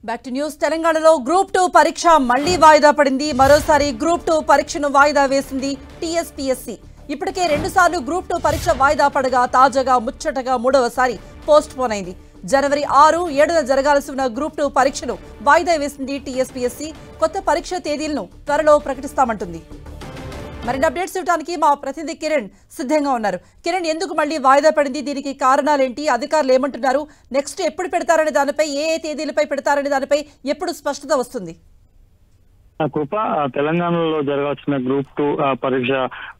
Back to news. తెలంగాణలో group 2 పరీక్ష మళ్లీ వాయిదా పడింది. మరోసారి గ్రూప్ 2 పరీక్షను వాయిదా వేసింది టీఎస్పీఎస్సీ. ఇప్పటికే 2 సార్లు గ్రూప్ 2 పరీక్ష వాయిదా పడగా తాజాగా ముచ్చటగా మూడవసారి పోస్ట్ పోన్ అయింది. జనవరి 6, 7న జరగాల్సి ఉన్న గ్రూప్ 2 పరీక్షను వాయిదా వేసింది టీఎస్పీఎస్సీ. కొత్త పరీక్ష తేదీలను త్వరలో ప్రకటిస్తామంటుంది. మరిన్ని అప్డేట్స్ ఇవ్వడానికి మా ప్రతినిధి కిరణ్ సిద్ధంగా ఉన్నారు. కిరణ్, ఎందుకు మళ్ళీ వాయిదా పడింది? దీనికి కారణాలేంటి? అధికారులు ఏమంటున్నారు? నెక్స్ట్ ఎప్పుడు పెడతారనే దానిపై, ఏ తేదీలపై పెడతారనే దానిపై ఎప్పుడు స్పష్టత వస్తుంది? కృప, తెలంగాణలో జరగాల్సిన గ్రూప్ 2 పరీక్ష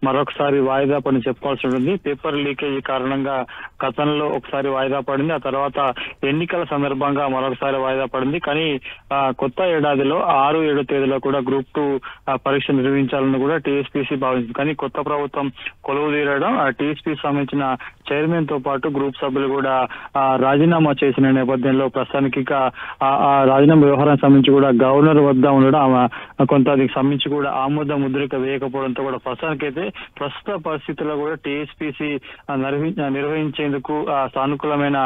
మరొకసారి వాయిదా పని చెప్పుకోవాల్సి ఉంటుంది. పేపర్ లీకేజీ కారణంగా గతంలో ఒకసారి వాయిదా పడింది. ఆ తర్వాత ఎన్నికల సందర్భంగా మరొకసారి వాయిదా పడింది. కానీ కొత్త ఏడాదిలో 6, 7 తేదీలో కూడా గ్రూప్ 2 పరీక్ష నిర్వహించాలని కూడా టీఎస్పీసీ భావించింది. కానీ కొత్త ప్రభుత్వం కొలువు తీరడం, టీఎస్పీ సంబంధించిన చైర్మన్ తో పాటు గ్రూప్ సభ్యులు కూడా రాజీనామా చేసిన నేపథ్యంలో ప్రస్తుతానికి రాజీనామా వ్యవహారానికి సంబంధించి కూడా గవర్నర్ వద్ద ఉండడం, కొంత దీనికి సంబంధించి కూడా ఆమోద ముద్రిక వేయకపోవడంతో కూడా ప్రస్తుతానికైతే ప్రస్తుత పరిస్థితుల్లో కూడా టీఎస్పీసీ నిర్వహించేందుకు సానుకూలమైన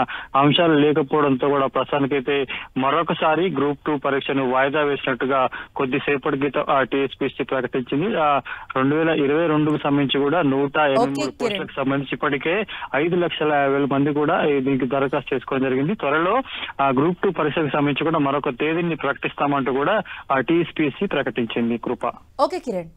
అంశాలు లేకపోవడంతో కూడా ప్రస్తుతానికైతే మరొకసారి గ్రూప్ 2 పరీక్షను వాయిదా వేసినట్టుగా కొద్దిసేపటి క్రితం టీఎస్పీసీ ప్రకటించింది. 2022కు సంబంధించి కూడా 183 పోస్టులకు సంబంధించి ఇప్పటికే 5,50,000 మంది కూడా దీనికి దరఖాస్తు చేసుకోవడం జరిగింది. త్వరలో గ్రూప్ 2 పరీక్షకు సంబంధించి కూడా మరొక తేదీని ప్రకటిస్తామంటూ కూడా టీఎస్పీసీ ప్రకటించింది. కృప. ఓకే కిరణ్.